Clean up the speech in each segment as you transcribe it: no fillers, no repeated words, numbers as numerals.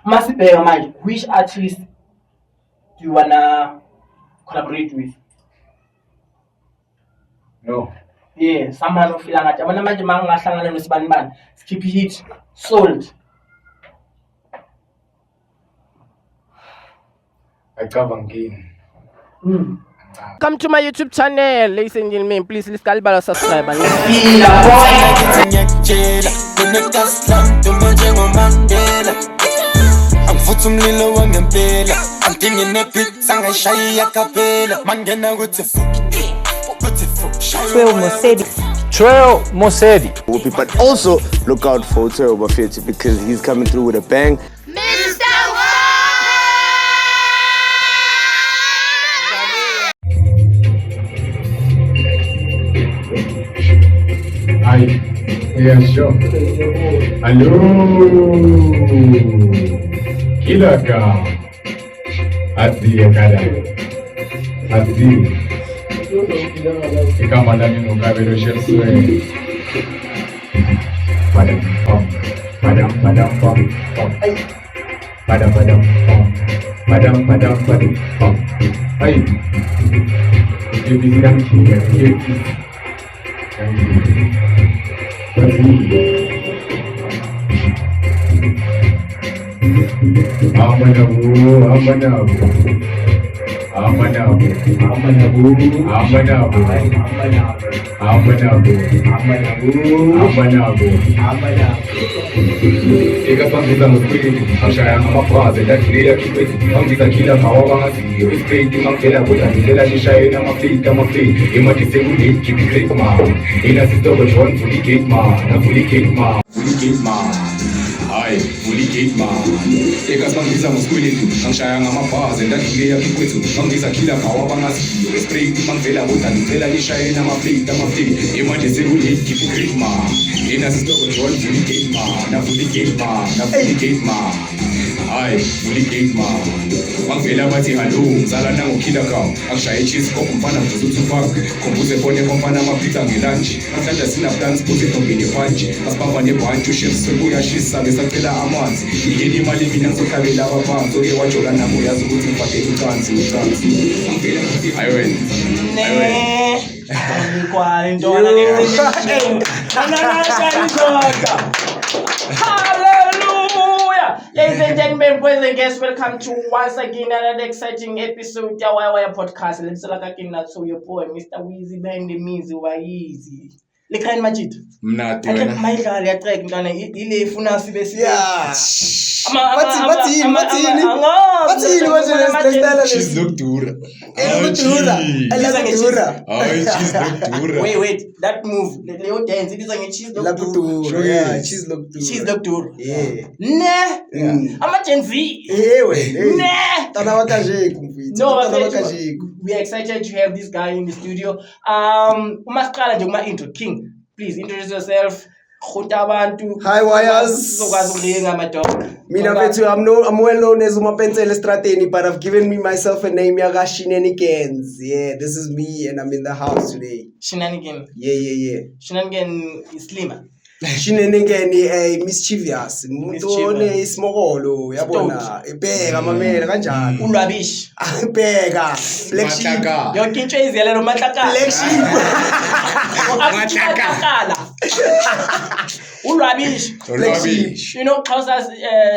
Masibheka manje, which artist do you wanna collaborate with? No. Yeah, someone who feel ngathi abona manje mangahlangana nosibani skip hit sold. Come to my YouTube channel, ladies and gentlemen. Please, subscribe and umlilo wangempela antingi nepizza ngashaya kapela mangena kuthi Trail Mosedi. But also look out for Trail Mosedi because he's coming through with a bang. Mr. Hi. Yeah, sure. Hello. Kilaka. Ati kada. Ati. Kama ndani mukabelo sheswe. Padam pom. Padam pom. Padam pom. Padam pom. Hai. Ini bisa kita. Ikapangisa mkwili ashaya amafaze dakhilela kikwezi angisa kila kawabazi respect mangela kudandela nishayena mafika imati sekudate keep it great man ina sitobo John fully gate man Hayi, fully gate man ikapangisa mkwili angishaya amafaze dakhilela kikwezi angisa kila kawabazi respect mangela kudandela nishayena mafika imati sekudate keep it great man ina sitobo John fully gate man Hayi, fully gate man Mangivela bathi hello ngizala nangokhila kawo angishaye cheese kop mfana mvuzu park khombuze fone komfana amapizza ngelunch namhlanje sina plans futhi ntombini punch asibamba nebhanti chefs sekuyashisa besacela amanzi yini imali mina ngizokhabela abaphansi oke wajola nabo yazi ukuthi ngifake ucansi mangivela bathi ayiwen Kwani ntona Hallelujah! Ladies and gentlemen, boys and girls, welcome to once again another exciting episode of Waya Podcast. Let's look at your boy, Mr. Weezy behind the music. Easy. Likhani Majid. Mnati wena. Mayidlala yatrek ntwana ile ifuna sibe sibe. Yeah. Bathini manje lesitala cheese lokudura. Wait, that move. Leyo dance ibiza ngecheese lokudura. Yeah, cheese lokudura. Yeah. Ne. Ama Gen Z. Ne. Tana wakaje kumfiti. No, we are excited to have this guy in the studio. Umasqala nje kuma intro King. Please introduce yourself. Hi Wires. Mina bethu I'm well known as Umapensele Strateni, but I've given me myself a name Yaga Shenanigans. Yeah, this is me and I'm in the house today. Shenanigan. Yeah. Shenanigan is slimmer. Shenanigan mischievous. Umuntu isimokolo yabona. Ibheka mamela kanjani? Ulwabish. Ibheka. Black sheep. Yonke into eziyela matlakala. Black sheep. Matlakala. Ulwabish. You know, Xhosas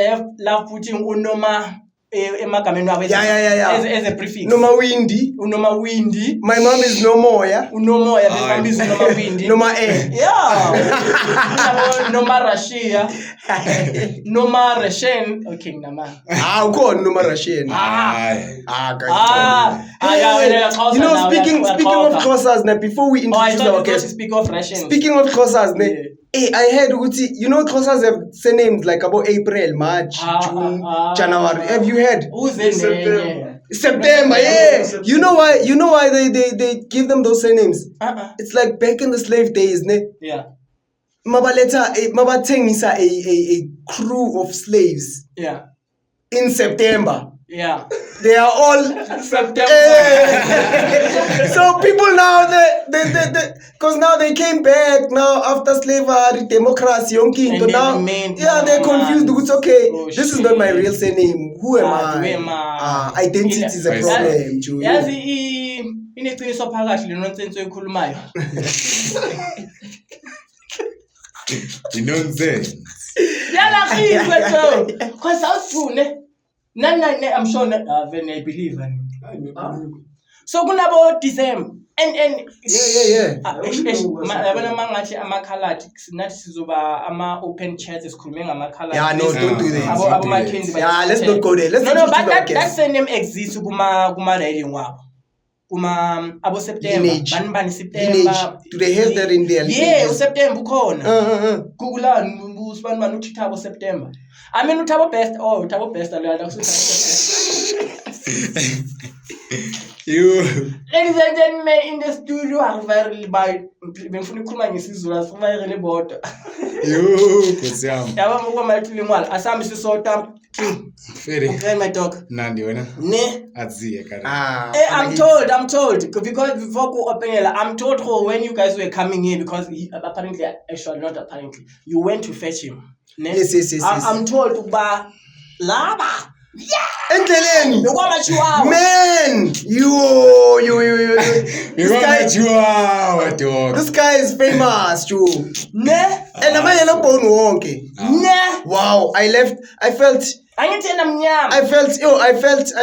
have love putting unoma emagameni wabo as a prefix. Noma windy. Unoma windy. My mom is no moya. Unomoya, the family is noma windy. Noma air. Yeah. Noma Russia. Noma Russian. Okay, nama. Ukhona noma Russian. You know, speaking of Xhosas, now before we introduce our guest. Speak of Russian. Speaking of Xhosas, hey, I heard you know Xhosas have surnames like about April, March, June, January. Have you heard? Who's in September, yeah. You know why they give them those surnames? It's like back in the slave days, ne? Yeah. Mabathengisa a crew of slaves. Yeah. In September. Yeah. They are all September. So people now because now they came back now after slavery, democracy, And now they they're confused. It's okay. Oh, this is not my real surname. Who am I? Identity is a problem. Yazi ineqiniso phakathi le nonsense oyikhulumayo. Nonsense. Yala khizwe so. Cause awufune. Nani I'm sure when I believe. So kunabo December and yeah. Yabona mangathi amakhaladi sinathi sizoba ama open chats esikhulume ngamakhaladi. Yeah, no, don't do that. Abo Mackenzie. Yeah, let's not go there. Let's No, but that surname exists kuma writing wabo. Kuma abo September. Bani September. Do they have that in there? Yeah, September ukhona. Google usibani uthitha abo September. I mean uthabo best la You. Ladies and gentlemen, in the studio are very by bengifuna ukukhuluma ngesizulu asimayele bodwa. Kusiyama. Yaba ngoba malithulingwala asami sisota. Feri. Okay my dog. Nandi wena. Ne. Adziye kana. I'm told because before go openela I'm told when you guys were coming here because apparently actually not apparently you went to fetch him. Ne? Yes. I'm told ukuba laba. Yeah. Endleleni. Nokwamachiwawa. Man, you. This guy is famous, too. Ne? And am I yellow bone wonky? Ne? Wow, I felt. I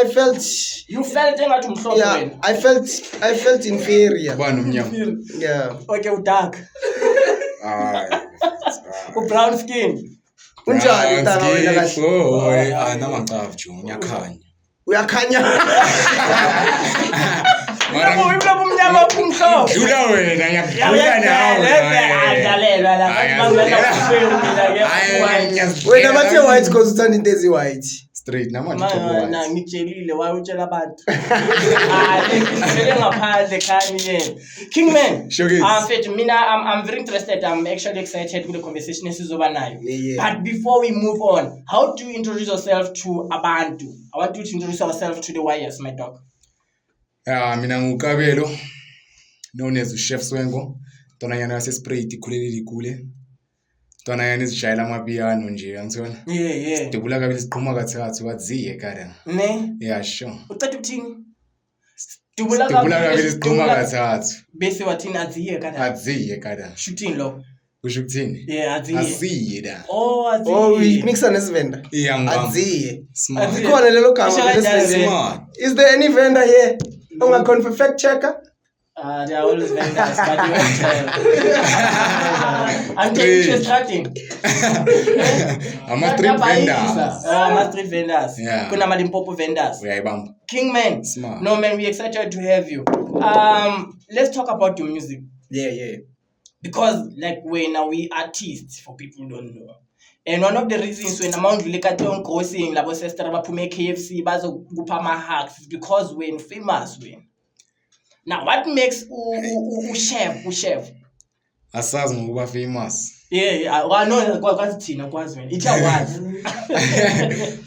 felt. You felt engathi umhlobo Yeah, wena. I felt inferior. Bani umnyama. Yeah. Okay, dark. Brown skin. Unjani ntanga wena kahle? Namangcavu jo ngiyakhanya. Uyakhanya. Mara umnyama umhlobo. Dula wena ngiyakudlula nawe. Wena bathe white because uthanda into ezi white. Straight namanje top white. Ngitshela why utshela abantu. Ngivele ngaphandle khani yena. Kingman. Mfethu mina I'm very interested. I'm actually excited with the conversation esizoba nayo. But before we move on, how do you introduce yourself to abantu? I want you to introduce yourself to the wires, my dog. Mina ngukabelo known as Chef Swengo. Tona yana yasespray ikhuleleli kule. Tona yana izishayela amapiano nje angizona. Yeah. Dubula kabili siqhuma kathathu wadziye kada. Ne? Yeah, sure. Uqeda ukuthini? Dubula kabili siqhuma kathathu. Bese wathini adziye kada. Shooting lo. Kusho ukuthini? Yeah, adziye da. Adziye. We mixa nesivenda. Yeah, ngam. Adziye. Ikhona lelo gama. Is there any vendor here? Unga fact checker? They are always vendors, but you won't tell. I'm taking starting. I'm a street vendor. I'm a street vendors. Yeah. Kuna Malimpopo vendors. Yeah, Kingman. Smart. No man, we're excited to have you. Let's talk about your music. Yeah. Because like we artists, for people who don't know. And one of the reasons when amount we look at on crossing, labo sister bapume KFC, bazo gupama hacks, because we're famous when. Now what makes chef? Asazi ngokuba famous. Yeah, I know kwazi thina kwazi wena. Itha wazi.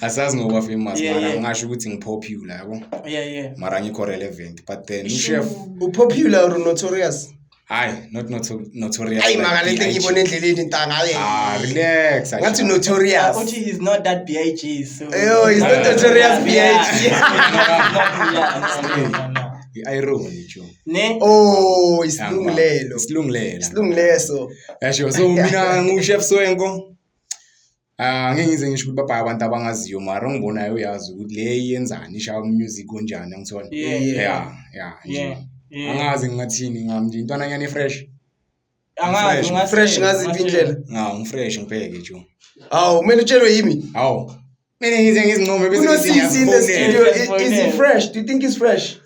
Asazi ngokuba famous mara ngisho ukuthi ngipopular yabo. Yeah. Mara ngikho relevant but then chef popular or notorious? Hayi, not notorious. Hayi makalento ngibona endleleni ntanga ye. Relax. Ngathi notorious. Uthi he's not that BIG so. He's not notorious BIG. No. Irony jo. Ne? Oh, isilungulelo. Isilunguleso. Yasho so mina nguchef Swengo. Ngeke ngize ngisho ukuthi baba abantu abangaziyo mara ngibonayo uyazi ukuthi le yenzani ishawa music konjani ngithona. Yeah. Angazi ngathini ngamnje intwana nyane fresh. Angazi fresh ngazi indlela. Ngifresh ngibheke jo. Awu mina utshelwe yimi. Awu. Mina ngize ngizincome bese in the studio. Is he fresh? Do you think he's fresh?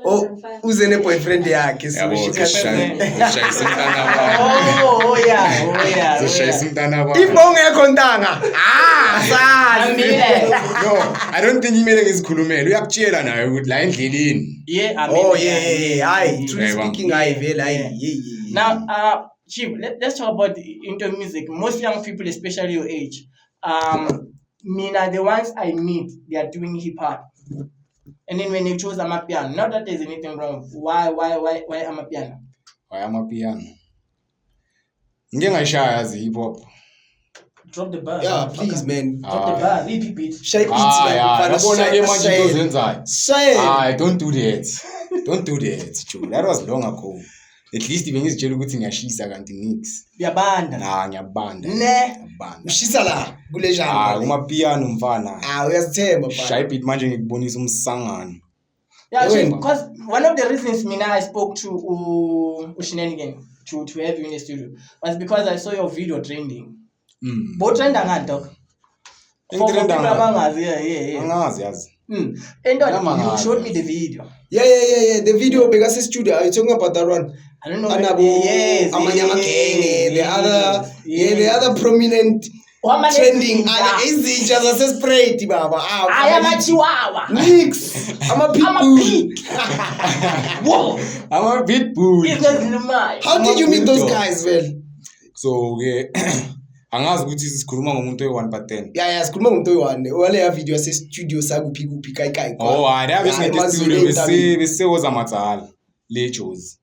Oh, uze ne boyfriend yakhe so she can shayisa umntana Oh yeah. Shayisa umntana If ungekho ntanga. Sazi. No, I don't think imele ngizikhulumela uyakutshela naye ukuthi la endleleni. Yeah, yeah. Hayi, truly speaking hayi. Now, Chief, let's talk about into music. Most young people, especially your age, Mina, the ones I meet, they are doing hip hop. And then when they chose Amapiano, not that there's anything wrong. Why Amapiano? Why Amapiano? Ngingayishaya yazi hip hop. Drop the bar. Yeah, please, man. Drop the bar. Leave beat. Shy beats, yabona ke manje into zenzayo. Shy. Don't do that. Don't do that, Joe. That was long ago. At least bengizitshela ukuthi ngiyashisa kanti nix. Uyabanda. Ngiyabanda. Ne. Ushisa la kule genre. Umapiano mfana. Uyazithemba mfana. Shy beat manje ngikubonisa umsangano. Yeah, because one of the reasons Mina I spoke to Ushinanigan to have you in the studio was because I saw your video trending. Both trend ngani dog? Yeah. Angazi yazi. And you showed me the video. Yeah. The video because it's studio. Are you talking about that one? I don't know. Yes. Amanyama Gang. The other prominent trending. Izinja zasesprayed baba. I am a chihuahua. Nix. I'm a pitbull. Whoa. I'm a pitbull. How did you meet those guys, man? So angazi ukuthi sikhuluma ngomuntu oyi1 but 10. Yeah, sikhuluma ngomuntu oyi1. Wale ya video ase studio sakuphi kai. Oh, hayi bese studio bese woza matsala lechos.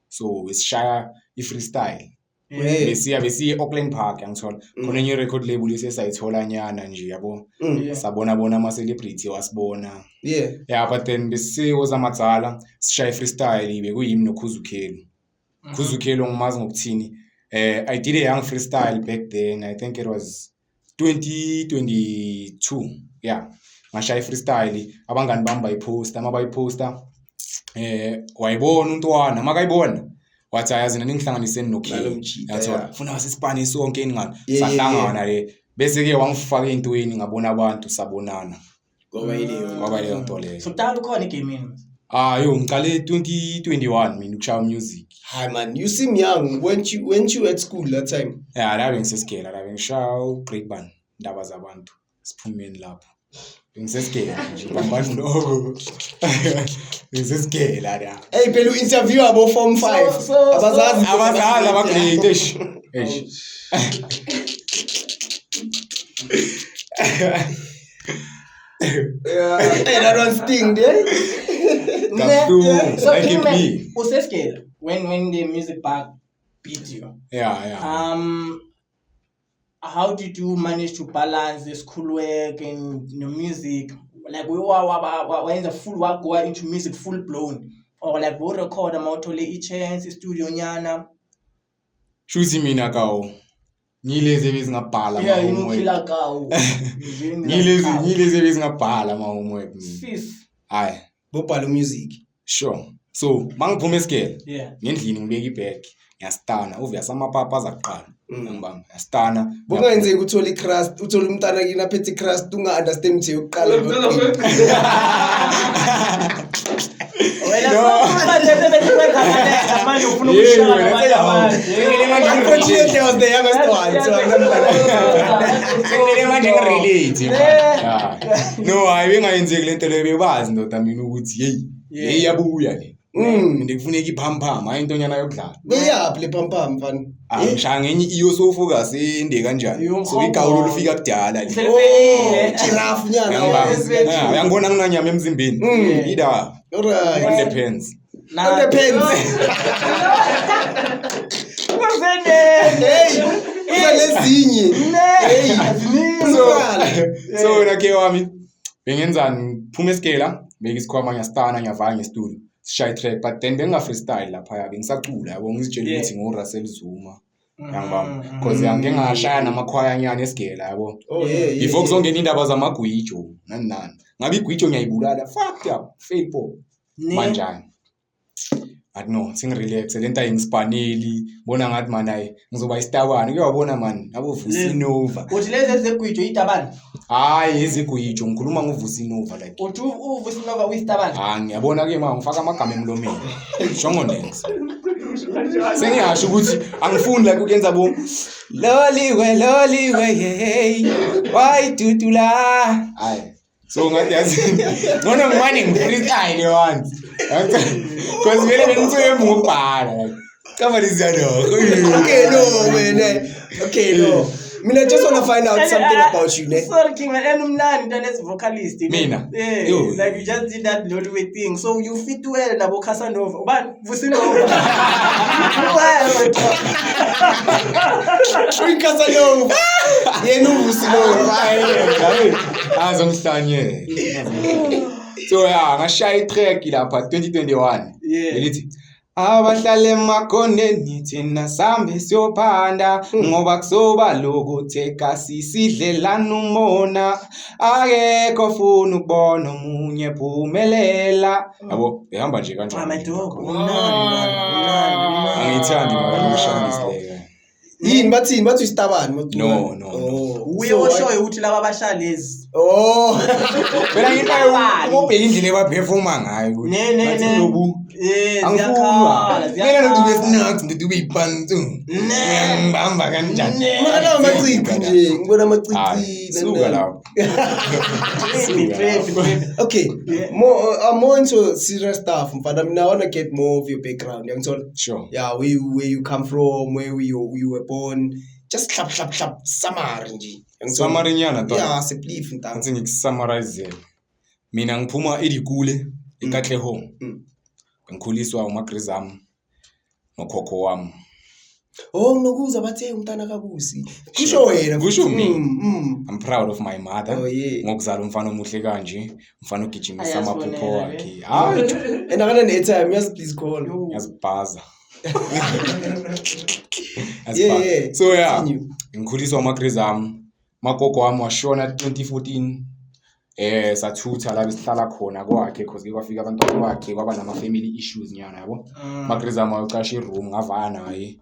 So besishaya freestyle. Bese Auckland Park ngithola. Khona enye record label esayithola nyana nje yabo. Sabona ama celebrity wasibona. Yeah, but then bese woza matsala sishaya freestyle ibe kuyimi noKhuzukelo. Khuzukelo ngimazi ngokuthini. I did a young freestyle back then. I think it was 2022. Yeah. Ngashaya freestyle. Abangani bami bayiposta. Wayibona untwana, makayibona. Wathi ayazi ningihlanganiseni noKhili. Yathola. Ufuna wasisipani sonke ingani. Sahlangana le. Bese ke wangifaka intweni ngabona abantu sabonana. Ngoba ile nto le. So tala ukhona igaming. Yo ngiqale 2021 mina ukushaya music. Hi man, you seem young. Weren't you at school that time? Yeah, la bengiseskela, la bengishaya grade band ndaba zabantu. Siphumeni lapho. Bengiseskela nje bambantu no. Bengiseskela la. Hey, phela interview abo form 5. Abazazi abagrade eish. That one sting, So useskela when the music back beat you. Yeah. How did you manage to balance the schoolwork and music? Like we were in the full work going into music full blown, or like we record amauthole ichance studio nyana. Shuzi mina kawo. Ngileze bezingabhala ma homework. Yeah, you kawo. Ngileze bezingabhala ma homework. Sis. Hayi, bobhala music. Sure. So, mangiphuma esikele. Yeah. Ngendlini ngibeka ibag. Ngiyastana, obvious amapapa azaqala. Ngibamba. Ngiyastana. Bongenzeki uthola icrust, uthola umntana kini aphethe icrust unga understand ukuthi yokuqala. Wena manje besebenza kanene manje ufuna ukushaya Unfortunately, I was the youngest one, so relate. No, ayengayenzeki lento leyo bebazi ndoda mina ukuthi hey yabuya le. Ndikufuneka iphampama intonyana yokudlala. Beyaphi le phampama mfana? Ngishaya ngenye iyo so focus ende kanjani. So igawulo lufika kudala le. Giraffe nyana. Uyangibona nginanyama emzimbeni. Ida. Alright. On depends. On depends. So nake wami bengenzani phuma esikela beka isikhwama ngiyastana ngiyavala ngestudio shy track but then benga freestyle lapha bengisacula yabo ngizitshela ukuthi ngoRussell Zuma yangibamba because ngingashaya namakhwaya nyana esigela yabo before kuzongena indaba zamagwijo nani ngabe igwijo ngiyayibulala fuck up fake pop manjani I don't know singirelax lento ayingispaneli bona ngathi man hayi ngizoba istabani kuyabona man abo Vusinova uthi lezi ezegwijo itabani hayi ezegwijo ngikhuluma ngoVusinova like uthi uVusinova uyistabani ngiyabona ke mama ngifaka amagama emlomeni jongo next sengiyasho ukuthi angifuni like ukuyenza bo loliwe hey why tutula hayi so ngathi yazi ngona ngimane ngifreestyle once because vele bengithoye ngokubhala like kama lizano okay no man okay no Mina just want to find out something about you, ne? Sorry, King, and umnandi as vocalist. Mina? Yeah, Yo. like you just did that Lolwe thing. So you fit well nabo Casanova. But Vusinova. Casanova. Yeah, no Vusinova. Azomhlanye. So yeah, ngashaya itrack lapha 2021. Yeah. Elithi abahlale emakhoneni thina sambe siyophanda ngoba kusoba lokutheka sisidlelana umona akekho funa ukubona umunye ephumelela yabo ehamba nje kanjani Amadogo. angithandi makamshangisi Yini bathi isitabani? No. Uye oshoyo ukuthi laba abashalezi. Oh. Phela nginayo ubheka indlela ebaperforma ngayo ukuthi Ne. lobu angifuna mina ngibe snacks ngidube ipantu ngibamba kanjani Ngibona amacici nje, ngibona amacici. suka lapho Okay, more into serious stuff. Mfana, I want to get more of your background. Sure. Yeah, where you come from, where you were born. Just clap, summary nje. Summary nyana to. Yeah, siplifu ntango. Ngithi ngikusummarize. Mina ngiphuma eDikule eKatlehong. Ngikhuliswa uMagrizam nokhokho wami. Oh, nokuza bathe umntana kabusi. Kusho wena. Kusho mina. I'm proud of my mother. Oh yeah. Ngokuzala umfana omuhle kanje, umfana ogijimisa Ayasibonela amaphupho wakhe. le. Hayi, And akana airtime, yes please call. yazibhaza. Yeah. So yeah, Continue. ngikhuliswa uMagrizam. Magogo wami washona 2014. Sathutha la besihlala khona kwakhe because kwafika abantwana bakhe kwaba nama family issues nyana yabo. Magrizama waqasha iroom ngavana naye.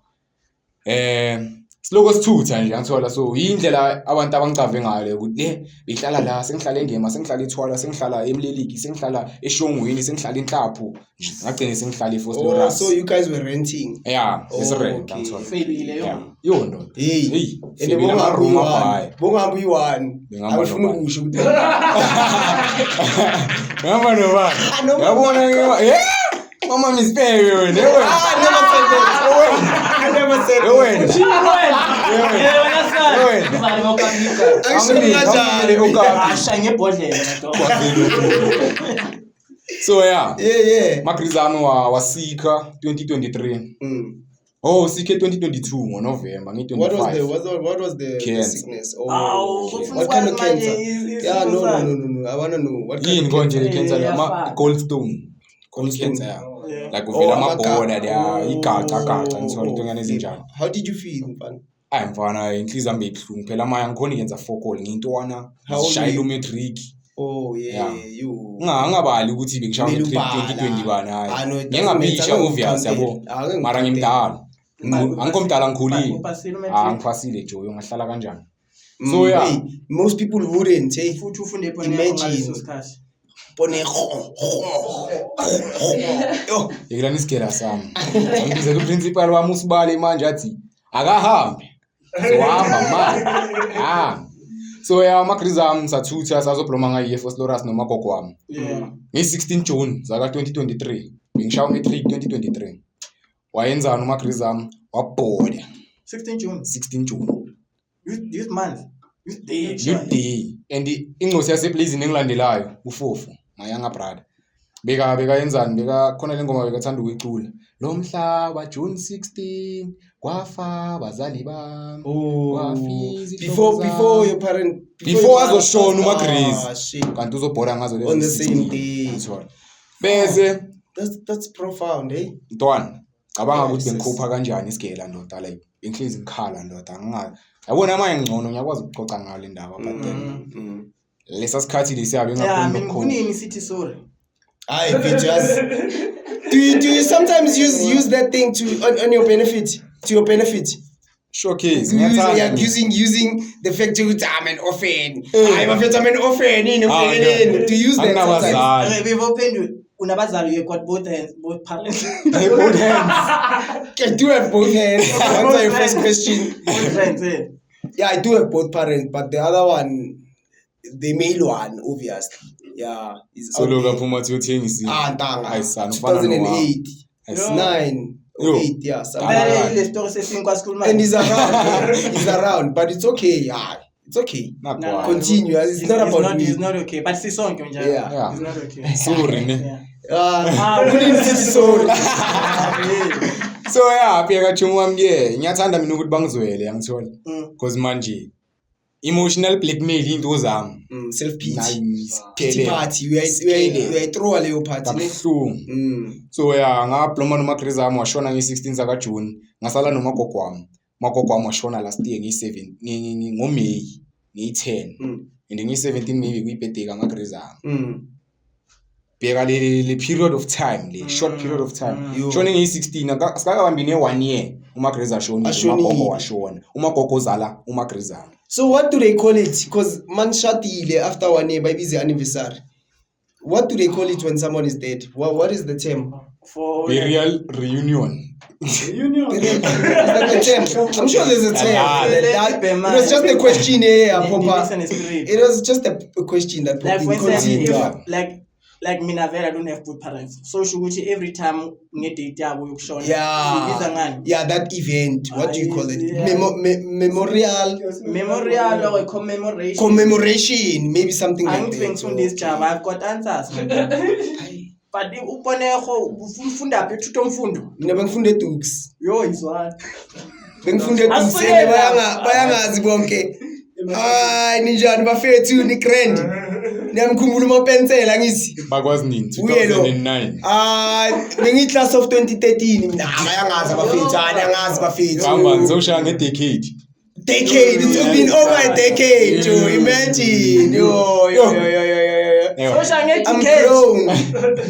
Siloko sithutha nje ngithola so indlela abantu abangicave ngayo ukuthi behlala la sengihlala eNgema sengihlala eThwala sengihlala eMleliki sengihlala eShongweni sengihlala eNhlapho nje ngagcina sengihlala eFosloras. So you guys were renting. Yeah, it's Oh, rent okay. ngithola. Failile Yeah. yo. Yo ndo. Hey. Hey, ngibona room abhayi. Bonga uyi-1. Ngihamba Awufuna nobani. ukusho ukuthi Ngihamba nobani. nobani. Yabona ke mama mispeke wena. I never said that. Wena. Yeah, wena sana. Wena. Uzale ngokamnika. Actually, kanjani? Asha ngebhodlela madogo. So yeah. Yeah. Magrizami wasika 2023. Oh, sike 2022 ngoNovember nge25. What was the Cancer. sickness? What kind of cancer? Yeah, no. I want to know. What kind Yini of konje cancer? cancer Yeah, lama goldstone. Cancer. Yeah. Like uvela amagaqa. amabhoda there igaqa ngithola into ngane ezinjalo. How did you feel, mfana? Mfana inhliziyo yami beyibuhlungu phela manje ngikhona ngenza 4 call ngintwana How old shayela were you? umatric. Oh yeah, Yeah. you. Ngingabali ukuthi bengishaya Kumele umatric ubhala. 2021 Ah, no, hayi. it doesn't Ngingabisha matter. obvious yabo. Angikucontente. Mara ngimdala. Angikho mdala ngikhulile. Upasile umatric. Ngifasile Joyo ngahlala kanjani. Mm, So yeah. hey, most people wouldn't. Hey, Futhi ufunde Imagine. ngaleso sikhathi. pone. Yo, Yekela nisigera sami. Ngibize ku principal wami usibale manje athi akahambe. Zohamba manje. So yeah, Magrizam sathutha sazobloma ngaye eFosloras nomagogo wami. Yeah. Nge16 June zaka 2023. Bengishaya umatric 2023. Wayenzana uMagrizam wabhoda 16 June. 16 June. This month. This day. Good day. And incosi yaseplazini engilandelayo uFofu, my younger brother. Beka yenzani khona lengoma bekathanda ukuyicula. Lo mhlaba June 16 kwafa abazali bami. before your parent. Before azoshona uMagriz. Shit. Kanti uzobhoda ngazo lezo On the 16. same day. Bese That's profound, eh? Ntwana, cabanga Yes, ukuthi yes. bengikhupha kanjani isigela ndoda like inhliziyo ngikhala ndoda ngingazi. Yabona manje ngcono ngiyakwazi ukucoca ngayo le ndaba but then lesa sikhathi lesiyabe Yeah, I ngakhona mean, ukukhona. kunini sithi sorry. I just. Do you sometimes use that thing on your benefit? To your benefit? Showcase Yeah, ngiyathanda. using the fact that I'm an orphan. I'm an orphan. To use that sometimes. Anginabazali. Bebophendula unabazali you got both hands, both parents. Both hands. I do have both hands. Answer your first question. Both friends, eh? Yeah, I do have both parents, but the other one, the male one, obviously. Yeah, is So out loka there. phuma thi uthengisi. Ntanga. Ayisana ufana 2008. Ayisana. 9. Yo. 8, yeah. Something Ah, like right. that. Le story sesinkwa school And he's around. He's around, but it's okay. Yeah, it's okay. Nakwa. Continue. It's not about me. It's not okay. But sisonke njalo. Yeah. Yeah. It's not okay. Sorry ne. Yeah. Couldn't see sorry. So yeah, phela chumu wami ke ngiyathanda mina ukuthi bangizwele yangithola. Because manje emotional blackmail into zami. Self-pity. Pity Party. We are throw a little party. Kabuhlungu. So yeah, ngabloma noma Chris ami washona nge16 zaka June. Ngasala noma gogo wami. Magogo wami washona last year ngi7 ngoMay ngi10. And ngi17 maybe kuyibirthday ka Chris ami. Bheka le period of time, le short period of time. Shona ngi16 akakabambi ne1 year uma Chris ashona umagogo washona. Umagogo zala uma Chris ami. So what do they call it? Because man shatile after 1 year by busy anniversary. What do they call it when someone is dead? What is the term? For Burial reunion. Is that the term? I'm sure there's a term. Yeah. It was just a question here, Papa. Listen, spirit. It was just a question that Like for instance, Continue. like mina vele I don't have good parents. So shukuthi every time ngedate yabo yokushona. Yeah. Sibiza ngani? Yeah, that event. What do you call it? Yeah. Memorial. Memorial or commemoration. Commemoration. Maybe something like Angithi that. ngifunda isijaba, I've got answers. But uponeho ufunda phi uthuto mfundo? Mina bengifunde Dukes. Yo izwani. Bengifunde Dukes. Asiyela. Bayangazi bonke. Hayi ninjani bafethu ni grand. Niyamkhumbula umapensela ngithi. Bakwazi nini 2009. Bengi class of 2013 mina bayangazi abafethu, angazi bafethu. Hamba ngizoshaya ngedecade. Decade, it's been over a decade, Joe. Imagine. Yo. Social I'm etiquette. grown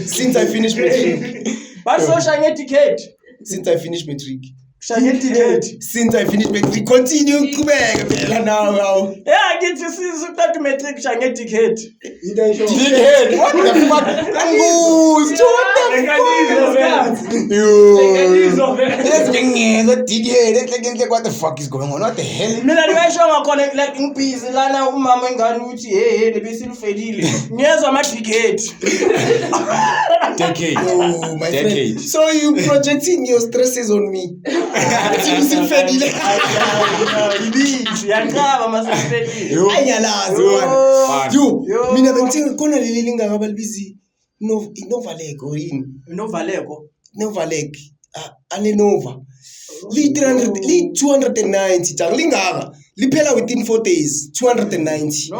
since I finished matric. But social etiquette. Since I finished matric. Social etiquette. Since I finished matric. Continue kubeka phela now. Yeah, ngithi sizuthatha matric social etiquette. Decade. What the fuck? Anguz. Let's ngiyezwa decade. What the fuck is going on? What the hell? Mina niwasho ngakhona like ngibhizi lana umama engane uthi hey lebesilufedile. Ngiyezwa ama decade. Decade. Oh, my Decade. friend. So you projecting your stresses on me. Usilufedile. Ibizi yanqaba masifedile. Ayalazi Fine. yo mina bengithenga khona leli lingakaba libizi Novalek or yini Novalek Alenova li 300 li 290 tang lingaka liphela within 4 days 290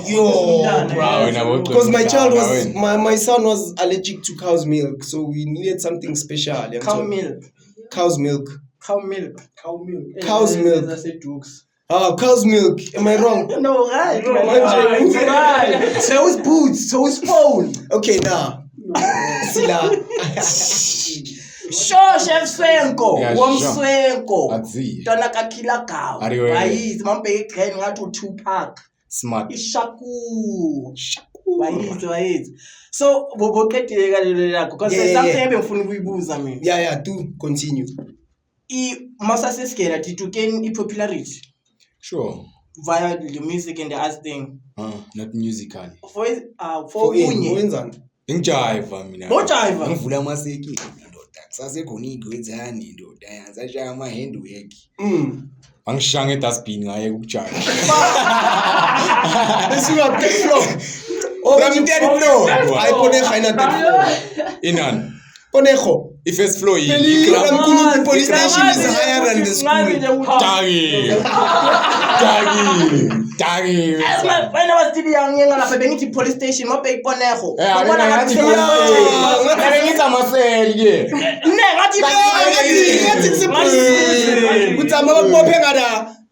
Yo, because my child was my son was allergic to cow's milk, so we needed something special. Cow milk. Cow's milk. Cow's milk. That's it, Dukes. Cow's milk. Am I wrong? No, right. Right. So is boots. So is phone. Okay, now. Sila. Sure, Chef Swenko. Yeah, Wom sure. Swenko. Azi. Tona kakila gaw. Ariwe. Wayizi mambe iqhen ngathi Tupac. Smart. Ishaku. Wayizi. So boqedile kalelo lakho because something ebengifuna ukuyibuza mina. Yeah, do continue. Masa scared at to gain popularity Sure. via the music and the arts thing. Not musically. For Unye. unye. Ngijiva mina. Bojiva? Ngivula amaseki ndoda. Kusasekhona igwenzani ndoda. Yazashaya ama handwork. Angishanga edustbin ngaye ukujiva. Besuka third floor. From third floor. I Ponekha in a third floor. Inan. Ponekho. The first floor is The police station is higher than the school. Dagi. When I was still young, I was police station. My big Ponejo.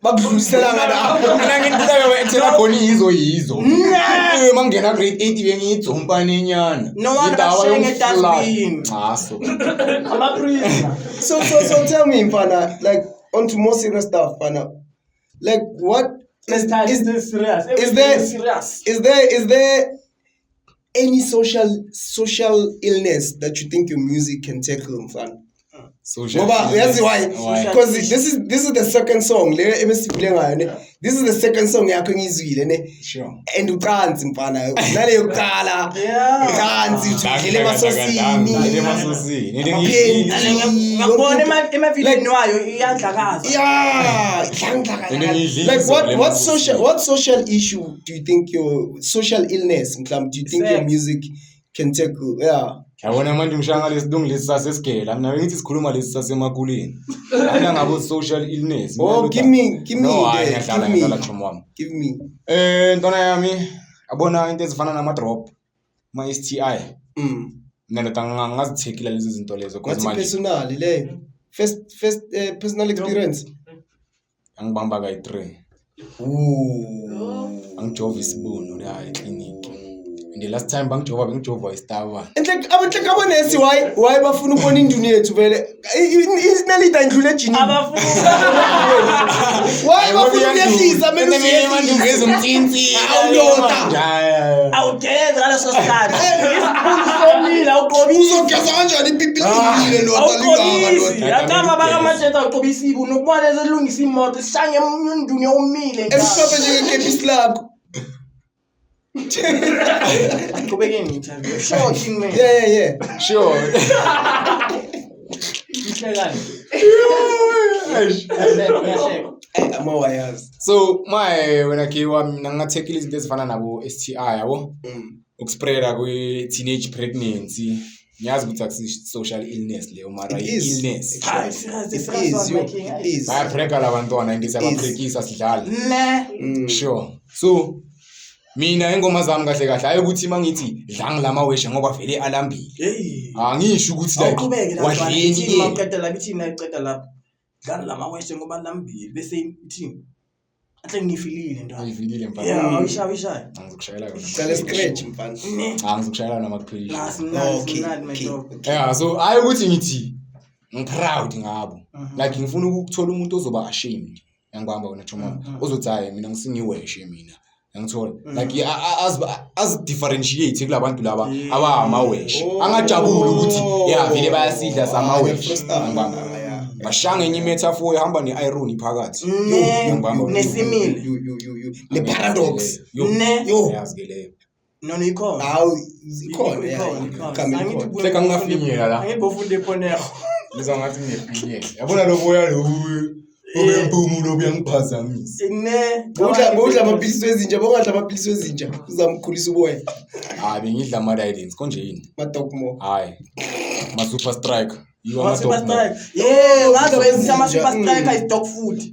Bakudlulisela ngada. Mina ngintula ekuthela khona yizo. Mangena grade 8 bengiyizompa nenyana. No one was sharing a dustbin. So. I'm a prisoner. So tell me, Mfana, like onto more serious stuff, Mfana. Like what Is serious? Is there any social illness that you think your music can tackle, Mfana? Ngoba uyazi why? Because this is the second song le emsipule ngayo ne. This is the second song yakho engizwile ne. Sure. And uqanzi mfana. Nale yokuqala. Uqanzi udlele emasosini. Ngabona emavidini wayo iyandlakaza. Yeah, like what social issue do you think your social illness mhlawumbe do you think your music can tackle? Yeah. Yabona manje ngishanga lesidungu lesisasesigela mina ngithi sikhuluma lesi sasemakuleni ana ngabo social illness give me ntona yami abona into ezifana nama drop ma STI mina ngazithekile lezi zinto lezo because manje personal le first personal experience angibamba ka 3 angijova isibuno la clinic. The last time bangijova isitawa. Enhle kabonesi why bafuna ukubona induni yethu vele. Isinalida indlule ejini. Abafuna. Why bafuna ukuyehlisa mina manje ngeze umthinti. Awudoda. Awugeza ngaleso sikhathi. Isibuni awuqobisi. Uzogeza kanjani ipipi lingile lo atalinganga lo. Yaqama bakamasheta uqobisa ibuni ukubona ezilungisa imoto sishange induni omile. Emhlophe njengekepisi lakho. Qhubekeni interview. Sure king man. Yeah. Sure. Ihlekani. Amawires. So when I came mina ngathekile izinto ezifana nabo STI yabo. Ukuspreada kwe teenage pregnancy. Ngiyazi ukuthi akusi social illness leyo mara illness. It is. Bayapreka labantwana indisabaprekisa sidlala. Sure. So mina ingoma zami kahle kahle ayekuthi mangithi dlanga lamaweshe ngoba vele alambile angisho ukuthi like wadleni maqedela bithina iqeda lapha dlanga lamaweshe ngoba alambile bese ithini ahle ngifilile ndo ngifilile mfana yeah wisha angikushayela yona cala scratch mfana angikushayela nama kuphela okay yeah so ayekuthi ngithi proud ngabo like ngifuna ukuthola umuntu ozoba ashamed yangibamba wena Choma ozothi hayi mina ngisingiweshe mina ngithola like as differentiate kulabantu laba abamaweshe angajabula ukuthi yeah vele bayasidla samaweshe bashanga enye metaphor ihamba ne-irony phakathi nesimile the paradox yazi ke leyo no ikhona ikhona hleka ngingafinyela la ngibofunde ponero ngizangathi ngiyefinyela yabona lo boya lo Obempumu lo buyangiphazamisa. Udla amaphilisi wezinja, bongadla amaphilisi wezinja. Uzamkhulisa uboya. Bengidla ama Ridings konje yini? Madokmo. Hayi. Ma Super Strike. Super Strike. Yeah, ngazo ama Super Strike is dog food.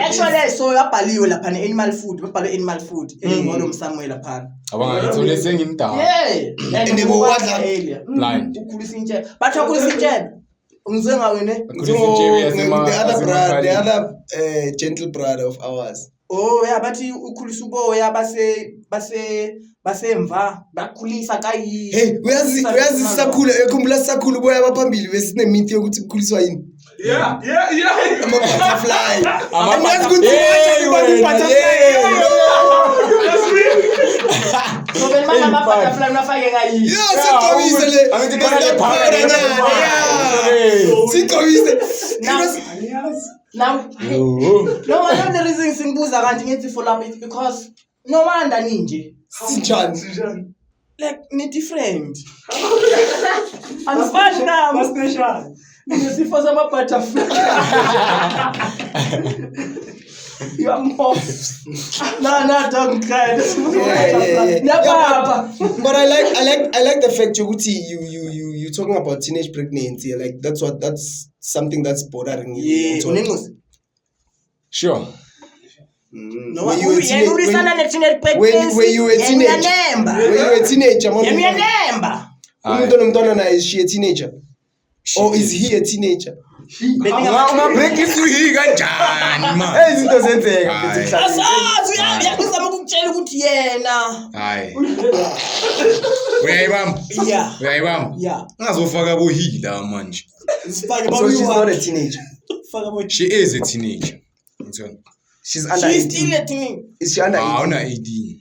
Actually so yabhaliwe lapha ne animal food, babhale animal food. Engolo msamwe lapha. Abanga ngithole sengimdala. Yeah. Ndebo wadla blind. Ukhulisa inje. Batho ukhulisa inje. Ungizenga wena the other gentle brother of ours. Oh yeah, bathi ukhulisa uboya basemva bakhulisa kayi. Hey, uyazi sakhula ekhumbula sakhula uboya baphambili besine mithi yokuthi ukhuliswa yini? Yeah. Ama butterfly. Amazi ukuthi butterfly. So when mama butterfly unafake kayi. Yeah, sikobise le. Angithi sikobise. Now, no one of the reasons simbuza kanti ngithi follow up because no wonder ninje. Sinjani? Like ni different. And fun now. Special. Nisifo sama butterfly. You are moss. No, don't cry. Yeah. But I like the fact you talking about teenage pregnancy. Like that's something that's bothering you. Yeah. Sure. No, when you were a teenager, is she a teenager? Or is he a teenager? Breakfast he kanjani man. Izinto zenzeka asazi uyakuzama ukutshela ukuthi yena. Hayi. Uyayibamba? Yeah. Uyayibamba? Yeah. Ngazofaka bo hila manje. So she's not a teenager. She is a teenager. She's under 18. She's still a teenager. Is she under 18? Under 18.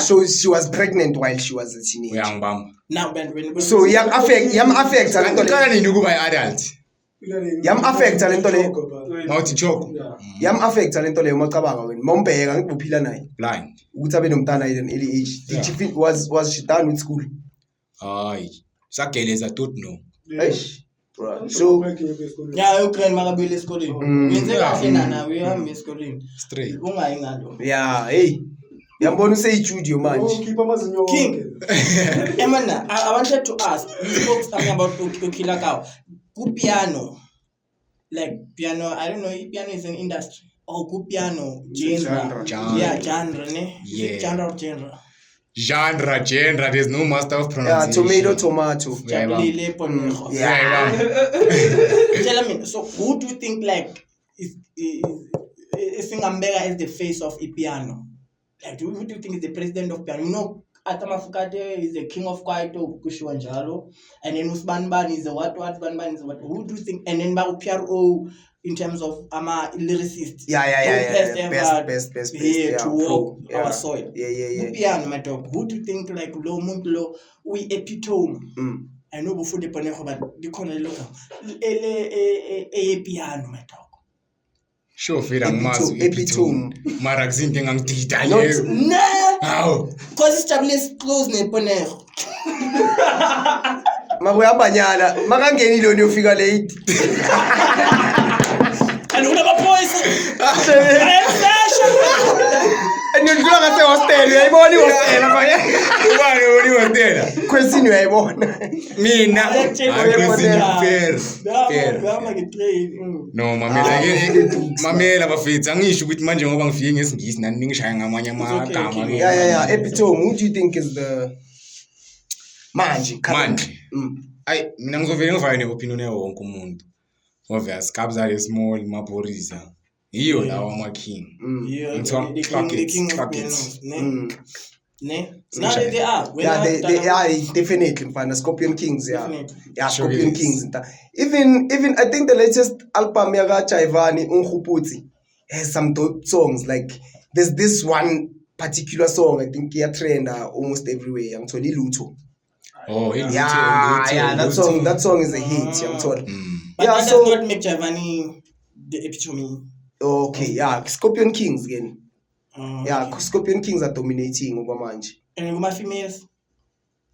So she was pregnant while she was a teenager. Uyangibamba. Now so yam affect Ngicela nini ukuba adult? Yam affect talento le. Mawuthi choko. Yam affect talento le umacabanga wena. Mombheka ngibuphila naye. Blind. Ukuthi abe nomntana yena early age. Did she feel was she done with school? Hayi. Sageleza tot no. Eish. Bro. So Yeah, uGrand makabuyele esikoleni. Wenze kahle nana uyahambe esikoleni. Straight. Ungayi ngalo. yeah, hey. Yambona useyistudio manje. King. Emana, I wanted to ask. You spoke something about Ukila Cow. Good piano. Like piano, I don't know if piano is an industry. Or good piano, genre. Yeah, genre, ne? Yeah. Genre of genre. Genre, there's no master of Yeah, pronunciation. tomato. Jabulile Ponejo. Yeah. Tell me, so who do you think like is Singambega is the face of piano? Like who do you think is the president of piano? You know, Atama Fukade is the king of Kwaito, Kushiwanjalo, and then Usbanban is the what Banban is the what. Who do you think? And then Baru PRO in terms of ama lyricist. Yeah. Best. Here Yeah, to walk yeah. our soil. Yeah. Piano, my dog. Who do you think like low muntlo we epitome? I know before the Ponejo, but the corner look a piano, my dog. Sure, fira mazu Epitome. Mara kuzinto engangidida Not- leyo. Nah, Hawu. cause it's tablet close ne Ponejo. Makuyabanyana, makangeni lo uyofika late. And what about boys? And ngidlula ngase hostel, uyayibona ihostel manje. Ubani wona Question uyayibona. Mina. Fair. Fair. No, mamela bafethu angisho ukuthi manje ngoba ngifike ngesingisi nani ningishaya ngamanye amagama ke. Yeah. Epitome, who do you think is the manje? Manje. Ayi mina ngizovela ngivale neopinion yawo wonke umuntu. Ngoba Skabza small maborisa. Iyo lawa ama king. The king of pianos. Ne? Now they are. Yeah, they are definitely mfana Scorpion Kings, yeah. Definitely. Yeah, Sure Scorpion is. Kings. Even I think the latest album yaga Chaivani Unkhuputsi has some dope songs. Like there's this one particular song I think yeah trend almost everywhere. I'm told Luto. Oh, Yeah, that song is a hit. I'm told. But Yeah, that so- does not make Javani the epitome. Okay, yeah, Scorpion Kings again. Yeah, Okay. Scorpion Kings are dominating over manje. And my females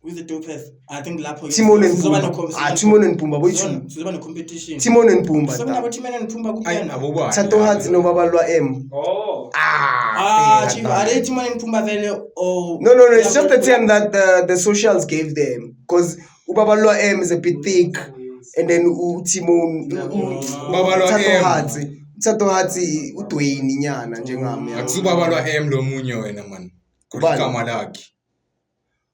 with the dopest. I think Lapo. Timon and Pumbaa. Timon and Pumbaa. Which one? Suzoba no competition. Timon and Pumbaa. So mna Timon and Pumbaa Ayi kupiano. abobani. Sato Hats no Babalwa M. Chief, are they Timon and Pumbaa vele or No, it's just the term that the socials gave them. Because Ubabalwa M is a bit thick. And then Timon Babalwa M. Sato Hats udweni nyana njengami. Akusubabalwa M lo munye wena man. Ubani? Igama lakhe.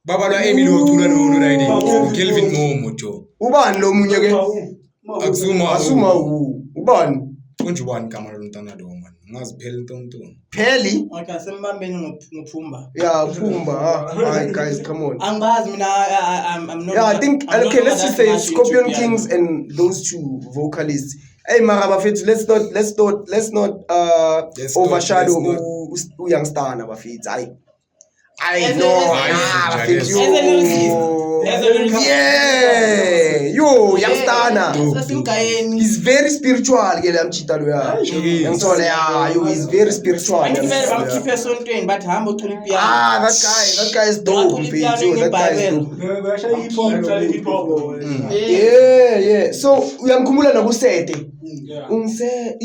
Babalwa M lo ucula no riding. Kelvin Momo jo. Ubani lo munye ke? Akusuma. Asuma ubani? Konje ubani igama lomntana lo man. Ngaziphela intontoni. Pheli? Okay, sembambeni ngoPumbaa. Yeah, Pumbaa. Alright guys, come on. Angazi mina I'm not. Yeah, I think I'm not okay. Let's that just say much Scorpion into Kings piano. and those two vocalists. Hey, Marabafit, let's not overshadow Youngstana Bafit. I know. As a lyricist. Yeah, yo, Youngstana. Sasimkayeni. He's very spiritual. I'm cheating. He's very spiritual. I think I'm keep your son trained, but humble to the piano. That guy is dope. That guy is dope. Yeah. So uyamkhumbula nakusete. Umse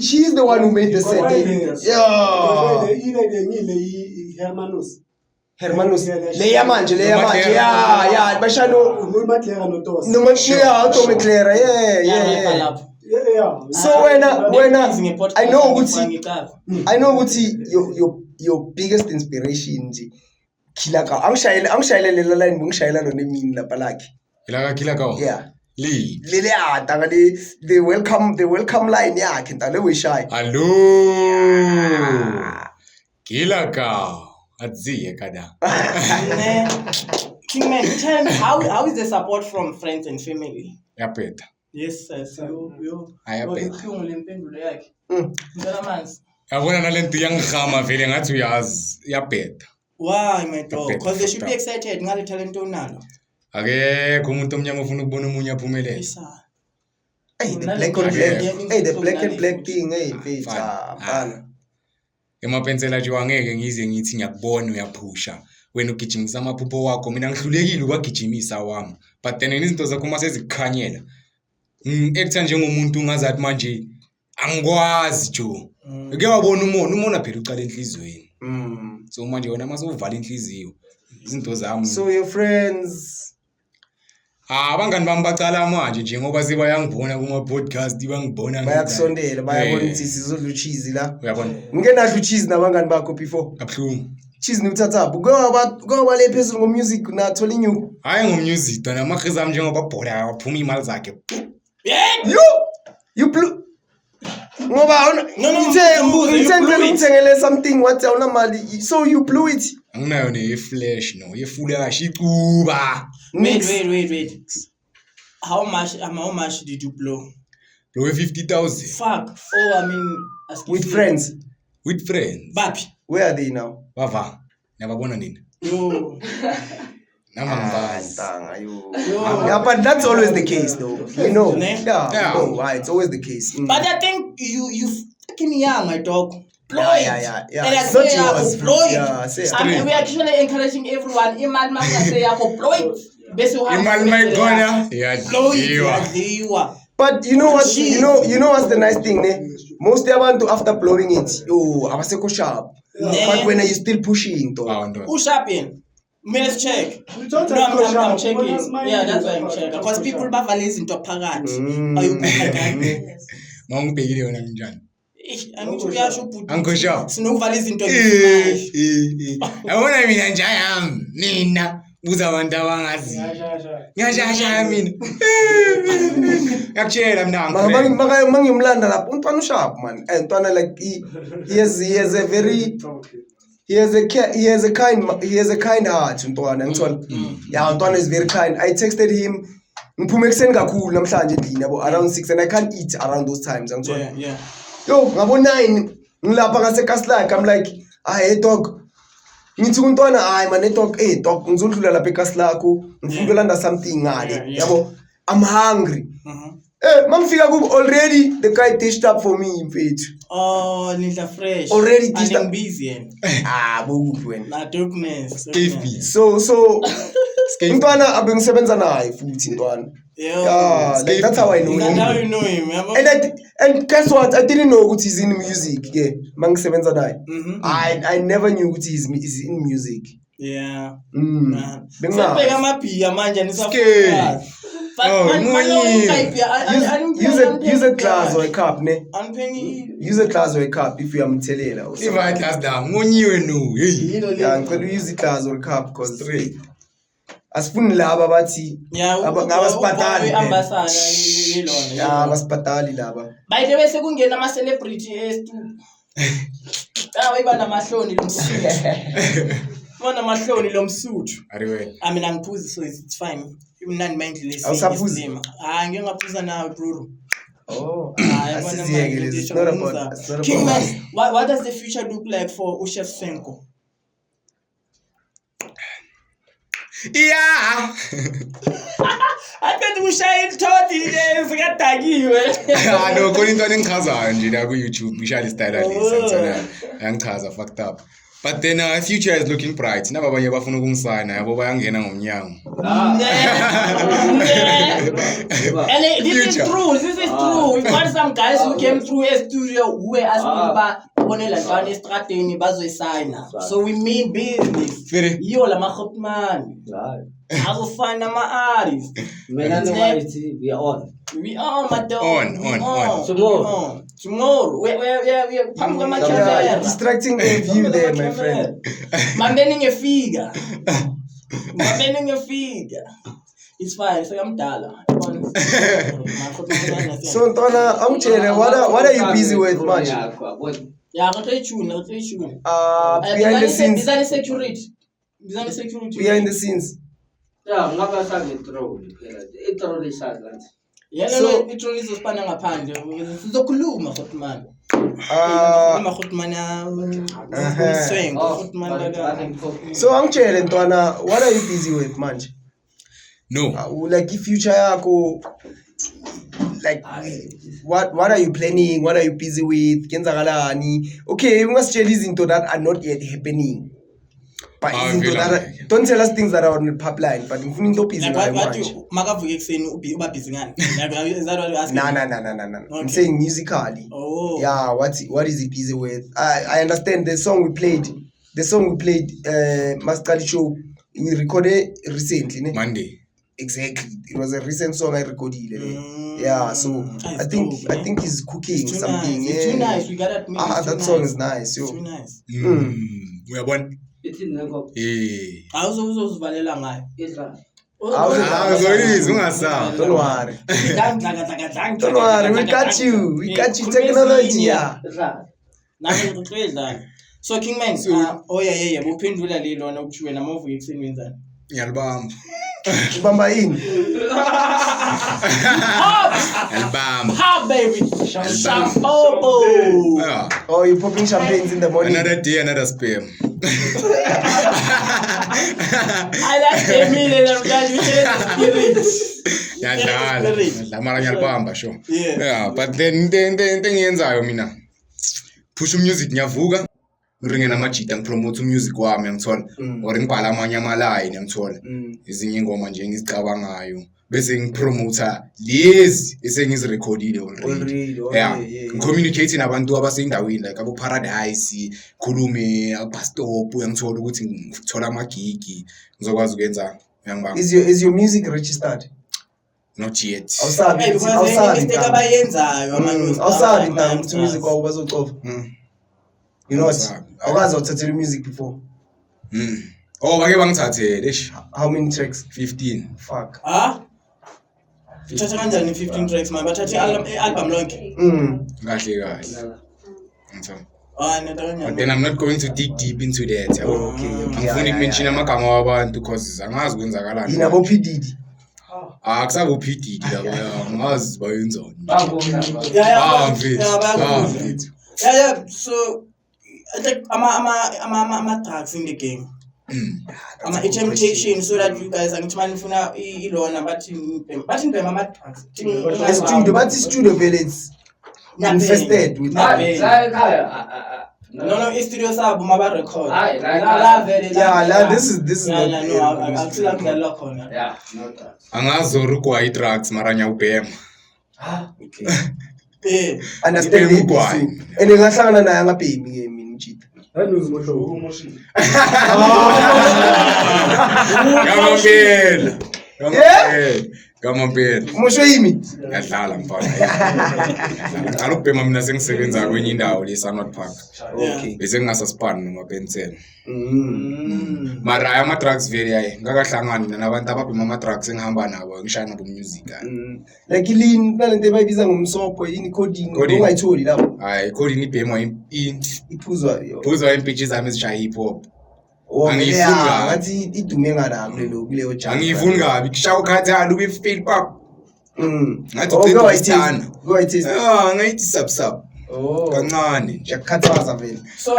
she is the one who made the set. Yeah. Hermanos. Leya manje. Yeah. Bashano. No yeah, Tommy Clara. Yeah. So when I know your biggest inspiration nje. Killer Cow. Angishayela lela line ngishayela lona emini lapha lakhe. Ilaka kila kawo. Yeah. Li. Lele ata the welcome line yakhe ntale weshayi. Hello. Kila kawo. Adziye kada. Kingman, tell me how is the support from friends and family? Yapeta. Yes, yo. Ayapeta. Ukhulule impendulo yakhe. Ngicela amanzi. Yabona nalento yangihama vele ngathi uyazi yapeta. Why my dog? Yapeta, Because they should be fucked up. excited ngale talent onalo. Akekho umuntu omnyama ufuna ukubona umunye aphumelele. Yes sir. Hey, the black on black. Hey, the black and black thing. Hey, bitch. Bana. Emapensela nje wangeke ngize ngithi ngiyakubona uyaphusha. Wena ugijimisa amaphupho wakho mina ngihlulekile ukwagijimisa wami. But then izinto zakho mase zikukhanyela. Actor njengomuntu ungazathi manje angikwazi jo. Uke wabona umona phela uqala enhlizweni. So manje wona mase uvala inhliziyo. Izinto zami. So your friends abangani bami bacala manje njengoba sebayangibona kuma podcast bangibona bayakusondela bayabona ukuthi sizodla ucheese la. Uyabona? Ngike nadla ucheese nabangani bakho before. Abhlungu. Cheese niuthatha ngoba le phezulu ngomusic nathola inyuku. Hayi ngomusic dona amaghiza ami njengoba bhola aphuma imali zakhe. You blew. Ngoba ngithengele something wathi awuna mali so you blew it. Anginayo ne flash no yefula kahle icuba. Wait. How much did you blow? Blow 50,000. Fuck. Oh, I mean, with friends. With friends. Bapi. Where are they now? Bava. Nababona nini? Yo. Yeah, but that's always the case though. You know. It's always the case. But I think you fucking young, my dog. Yeah. And I say I mean, we are actually encouraging everyone. Iman man say blow it. Iman my gonna. Yeah. But you know what? You know what's the nice thing, ne? Most abantu after blowing it, abaseko sharp. But when are you still pushing though? Push up in. Let's check. I'm checking. Yeah, that's why I'm checking. Because people bavalize into phakathi. Ayubheka. Mawungibhekile yona njani? Angithi uyasho ubhuti. Angikho Sinovaliza into nje. Yabona mina njayami nina buza abantu abangazi. Ngiyashaya mina. Ngiyakutshela mina ngikho. Mangimlanda lapho untwana ushap man. Untwana like he has a very he has a kind heart untwana ngithola. Yeah, untwana is very kind. I texted him ngiphume ekseni kakhulu namhlanje endlini yabo around 6 and I can't eat around those times ngithola. Yeah. Yo, ngabo 9 ngilapha ngase Kaslak. I'm like, hey dog. Ngithi untwana hayi man dog, hey dog ngizodlula lapha eKaslako ngifuna ukulanda something ngale. Yabo, I'm hungry. Mangifika kubo already the guy dished up for me mfethu. Oh, nidla fresh. Already dished up. Busy yena. Bokuphi wena. Na darkness. So untwana abengisebenza naye futhi untwana. Yeah, like that's how I know him. Now you know him. And guess what? I didn't know what he's in music. Yeah, mangisebenza naye. I never knew what he's in music. Yeah. Benga amabhiya manje nisafuna. Use a glass or a cup, ne? Aniphengi. Use a glass or a cup if you amthelela or something. If I glass down, ngonyiwe no. Hey. Yeah, ngicela use a glass or a cup because straight. Asifuni laba bathi ngabasipatali ambassador yilona. Yeah, abasipatali laba. By the way sekungena ama celebrity estudio. Wayiba namahloni lomsuthi. Wona mahloni lomsuthi. Ariwe. I mean angiphuzi so it's fine. Imnandi mindle lesi. Awusaphuzi? Ngeke ngaphuza nawe bro. Oh. It's not about King Man, what does the future look like for Chef Senko? Yeah. I can't ushaya ithoti zikadakiwe. No, khona into engichazayo nje la ku YouTube ishaya style lesi angichaza fucked up. But then future is looking bright. Naba abanye bafuna ukungisana yabo bayangena ngomnyango. And this is true. We've got some guys who came through a studio who were asking ba bonela ntwana estrateni bazoyisayina. So we mean business. Yo la makhotman. Azofana ama artists. Mina no we are on. We are my dog. On. Tomorrow. We're distracting the view there, my friend. Mandening a figure. It's fine. So I'm dollar. So Ntwana, I'm telling what are you busy with, man? Yeah, I'll try tune. Behind the scenes. Design security. Behind the scenes. Yeah, ngaba sangitroll. Itroll isadla. Yena itroll izosipana ngaphandle. Sizokhuluma futhi man. So I'm telling Ntwana, what are you busy with, man? No. Like future yako like what are you planning? What are you busy with? Okay, we must tell izinto that are not yet happening. But izinto that don't tell us things that are on the pipeline. But if you busy Like what you makavuke ekseni uba busy ngani? Is that what you're asking? No. Okay. I'm saying musically. Oh. Yeah, what is he busy with? I understand the song we played. Mascali Show, we recorded recently. Monday. Exactly. It was a recent song I recorded. Yeah, so I think he's cooking something. Nice. It's too nice. We gotta admit. That song is nice. It's too nice. We are one. Awuzozivalela ngayo. Don't worry. Don't worry. We got you. Technology. Yeah. So Kingman, yeah, uphendula lelo ukuthi wena mavuke ekseni wenzani? Ngiyalibamba. Ubamba ini? Ngiyalibamba. Ha baby. Shabobo. Yeah. Oh, you popping champagnes in the morning? Another day, another spam. I like Emile and spirit. Yadlala. Mara ngiyalibamba sure. Yeah. But then engiyenzayo mina. Push music ngiyavuka. Ngiringe namajita ngipromote music wami ngithola or ngibhala amanye amaline ngithola ezinye ingoma nje ngizicabangayo bese ngipromote lezi esengizirecordile already yeah ngicommunicate nabantu abasendaweni like abo Paradise khulume bus stop uyangithola ukuthi ngithola amagigi ngizokwazi ukwenza uyangibamba. Is your music registered? Not yet. Awusabi abayenzayo amanye awusabi ukuthi music kwawo bazocofa. You know what? I was out music before. Oh, bake bangithathele. How many tracks? 15. Fuck. Uthatha kanjani 15 tracks man? Bathathe album lonke. Kahle. But then I'm not going to dig deep into that. Okay. I'm going to mention amagama wabantu because angazi kwenzakalani. Inabo P Diddy. Akusabo P Diddy laba. Angazi bayenzani. Yeah. So I think I'm drugs in the game. I'm a temptation so that you guys are going to ilona but in the mama drugs. But studio village infested with no, it's studio sub mama record. This is not I'll still have the lock on. Yeah, not that. Angazoru kwa drugs maranya ubhema. Okay. Understand it. And ngahlangana naye angabhemi ke mina ngijita. Come on, Ben. Umusho yimi? Ngiyadlala mfana. Ngalo ubhema mina sengisebenza kwenye indawo le Sanot Park. Okay. Bese ngingasaspan noma pencil. Mara ama drugs vele yayi ngakahlangana nabantu ababhema ama drugs engihamba nabo ngishaya nabo music. Like ilini nalento ebayibiza ngomsopho yini coding ongayitholi lapho. Hayi coding ibhema iphuzwa impitches zami ezishaya hip hop. Angiyifuni ngathi idume ngalapho kuleyo jam. Angiyifuni kabi kushaya ukhathalo ube feel pop. Ngathi go it. Ngayithi sub. Kancane nje yakhathaza vele. So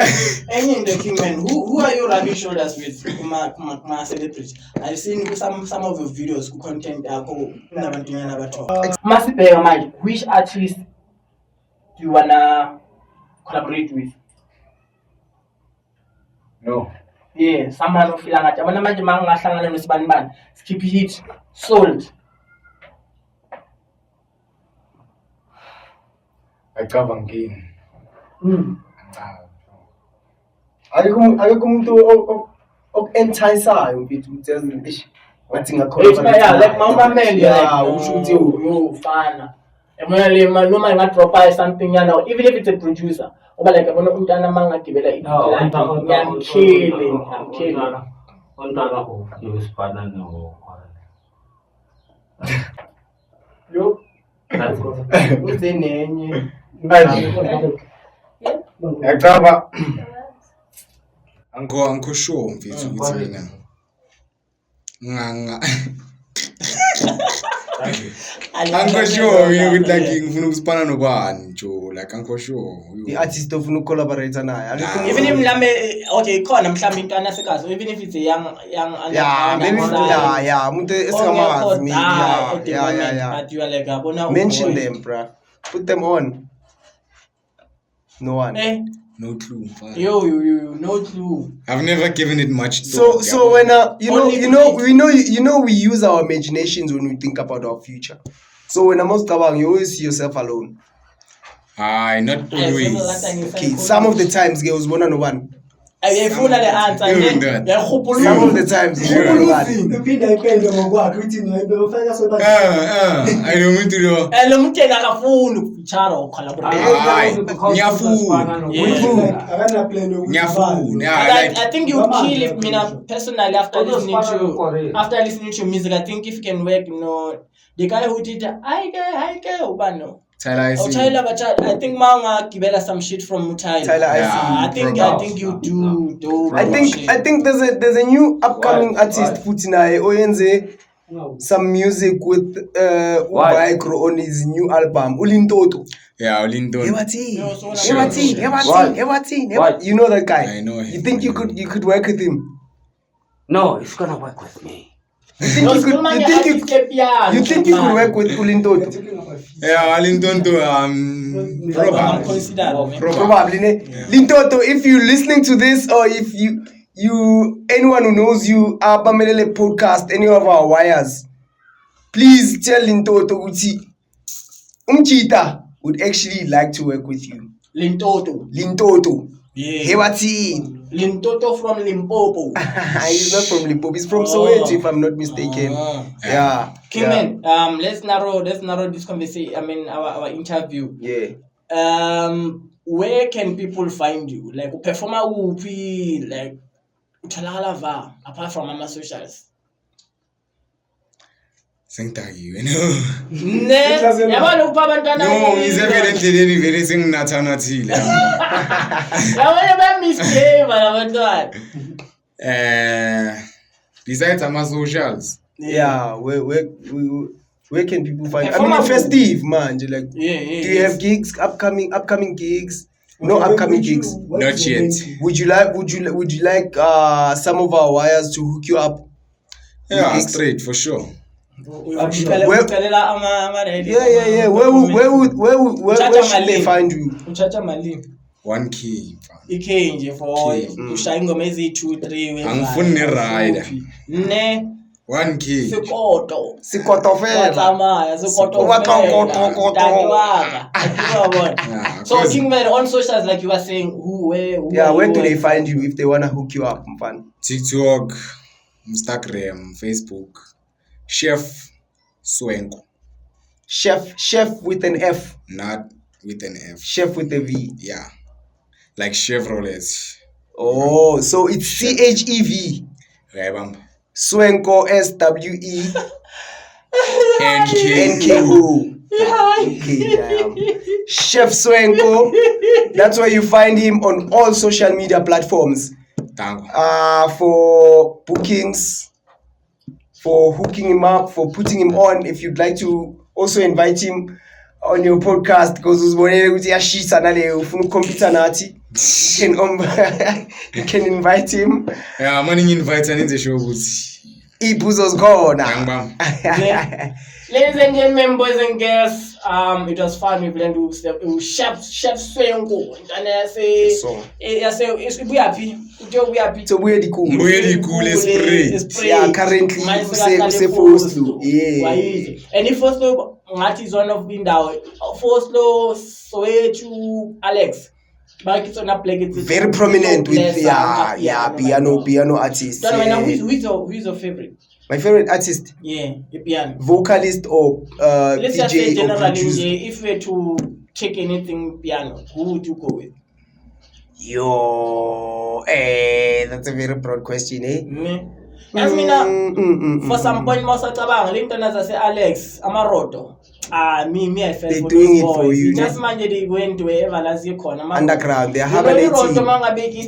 any in the Kingman, who are you rubbing shoulders with kuma celebrity? I've seen some of your videos ku content yakho kunabantunyana abatho. Masibheka manje, which artist do you wanna collaborate with? No. Yeah, someone ofila ngathi abana manje mangahlangana nosibani bani. Skip hit sold. Ayikava ngini. Ayikho umuntu okentisayo mfethu ukuthi ngathi ngakhona. Yeah, like mamameli usho ukuthi ufana. Emona le noma ingadropa something yana even if it's a producer. Oba like abona umntana mangagibela ngiyamkhile. Ontanga ho usifana no. Yo. Uzenenye. Yakaba. Anko sure mfethu ukuthi mina. Nganga. Angikho sure mina ukuthi like ngifuna ukusipana nobani njo like angikho sure. I-artist ofuna ukucollaborate naye. Akekho Even if mhlambe okay khona mhlambe into anasekazi even if it's a young yeah, maybe umuntu esingamazi maybe yeah. but you are like abona Mention them, bruh. Put them on. No one. No clue. Yo, no clue. I've never given it much So thought. when we use our imaginations when we think about our future. So when I'm out, you always see yourself alone. Not always. Okay, some of the times girls wanna know one. Ayifuna le answer Even nje. that. Yakhupula. Some of the times you wanna know one. Uphinda ipende ngokwakhe uthi ngiyibefaka soba. I don't want to know. Lo mthenga akafuni ukuchara ukhollaborate. Akana plan Ngiyafuna. I think you kill if mina personally after listening to music I think if you can work the guy who did Haike ubano Tyler I think manga gibela some shit from Tyler. I think you do. I think there's a new upcoming artist Futinaye Oyenze some music with Micro on his new album Ulintoto. Yeah, Lindo. Ewati. You know that guy? I know him. You think you could work with him? No, it's gonna work with me. You think you could work with Ulintoto? Yeah, Lindo Probably. Lintoto, if you're listening to this or if you anyone who knows you, Abamelele podcast, any of our wires, please tell Lintoto Uti Umchita would actually like to work with you. Lintoto. Yeah. Hewati. Lintoto from Limpopo. He's not from Limpopo, he's from Soweto, if I'm not mistaken. Yeah. Kingman, let's narrow this conversation. I mean our interview. Yeah. Where can people find you? Like performer uphi, like uthalala va apart from our socials. Sengitaki, Ne, yabona upha abantwana. No, izevele endleleni vele senginathanathile. Yabona bamisbehave abantwana. Besides our socials. Yeah, where can people find? I mean, festive man. Like, do you have gigs, upcoming gigs? No upcoming gigs. Not yet. Would you like some of our wires to hook you up? Yeah, straight for sure. Yeah. Where should they find you? Uchacha Malini. 1K. Ike nje for ushaya ingoma ezi 2-3 Angifuni ne-rider. Ne 1K. Sikoto fela. So Kingman on socials like you were saying where do they find you if they wanna hook you up, man? TikTok, Instagram, Facebook. Chef Swenko. Chef with an F. Not with an F. Chef with a V. Yeah. Like Chevrolet. Oh, so it's CHEV. Right, Swenko SWE NKO. Okay, Chef Swenko. That's where you find him on all social media platforms. For bookings, for hooking him up, for putting him on. If you'd like to also invite him on your podcast, because you can invite him. Yeah, I'm going to invite him in the show. Ibuzo's gone. Ladies and gentlemen, boys and girls, it was fun. We played with Chef Swenko. And I say, we happy. We happy. So we're the cool. Spray. Yeah, currently say Foslo. Yeah. And if Foslo, Matt is one of Bindaw. Foslo, Soweto, Alex. Very prominent with piano artist. Who's your favorite? My favorite artist? Yeah, piano. Vocalist or let's just say DJ or producer? If we were to take anything piano, who would you go with? That's a very broad question, I mean, for some point, most of the time, I say Alex, Amaroto. Me, I felt they're doing it for you. Just man, they going to wherever as you call underground. They're having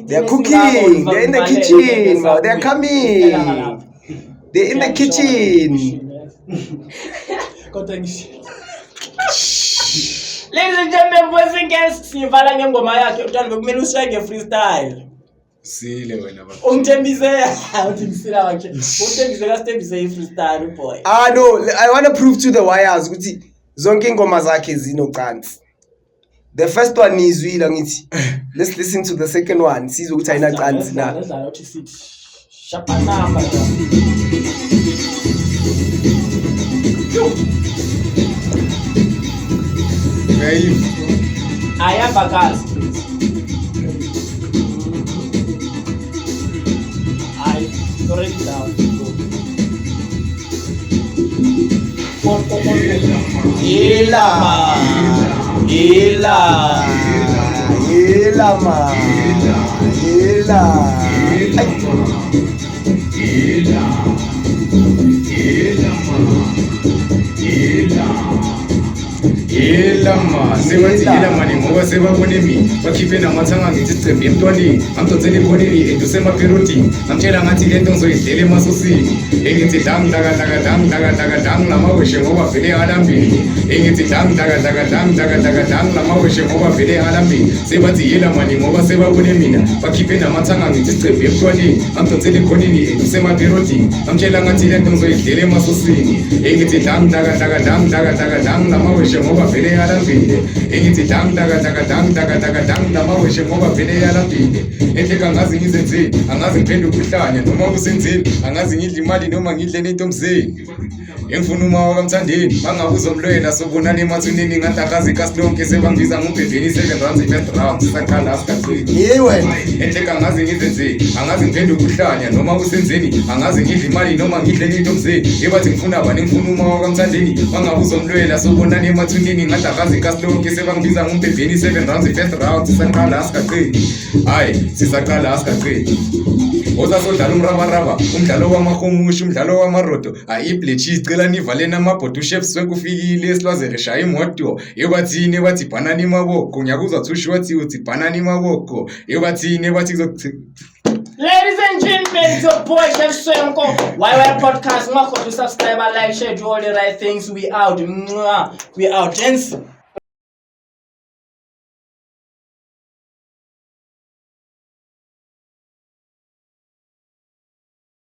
They're cooking. They're in the kitchen. They're coming. They're in the kitchen. Kodwa ngishi. Ladies and gentlemen, boys and girls, sivala ngengoma yakhe uthando bekumele ushayeke freestyle. Sile wena baba. Ungithembise, uthengisela wakhe. Uthembise kasithembise freestyle boy. No, I want to prove to the wires ukuthi zonke ingoma zakhe zinocansi. The first one nizwile ngithi. Let's listen to the second one. Sizwe ukuthi ayina cansi na. Let's uthi sithi shapanamba. Ayabakazi. I already down. Ilama, sebathi ilama ni ngoba sebabone mina bakhiphe namathanga ngithi cembe emntwaneni amdonsele khoneni endusemaperoti amtshela ngathi lento ngizoyidlela emasosini engithi dang lamaweshe ngoba vele alambili engithi dang lamaweshe ngoba vele alambili sebathi ilama ni ngoba sebabone mina bakhiphe namathanga ngithi cembe emntwaneni amdonsele khoneni endusemaperoti amtshela ngathi lento ngizoyidlela emasosini engithi dang lamaweshe ngoba vele yalambile engithi dang lamaweshe ngoba vele yalambile enhle kangazi ngizenzeni angazi ngiphenduka uhlanya noma kusenzeni angazi ngidla imali noma ngidle nentomzeni engifuna uma wakamthandeni bangabuza umlwela sobonana emathuneni ngandakazi kasilonke sebangibiza ngumbheveni 7 rounds first round sakhala asikathini enhle kangazi ngizenzeni angazi ngiphenduka uhlanya noma kusenzeni angazi ngidla imali noma ngidle nentomzeni ebathi ngifuna bani ngifuna uma wakamthandeni bangabuza umlwela sobonana emathuneni ngandakazi kasilonke sebangibiza ngumbheveni 7 rounds first round sakhala asikathini hayi sisaqala asikathini Osasodlala umrabaraba umdlalo wamahomusha umdlalo wamarodo ayiblechi icela nivale namabhodo chefs wekufikile esilwazere shaya imoto ebathini bathi banana imaboko ngiyakuzwa thusho wathi uthi banana imaboko ebathini bathi Ladies and gentlemen, it's your boy Chef Swenko. YY Podcast. Make sure to subscribe, like, share, do all the right things. We out. We out. Gents.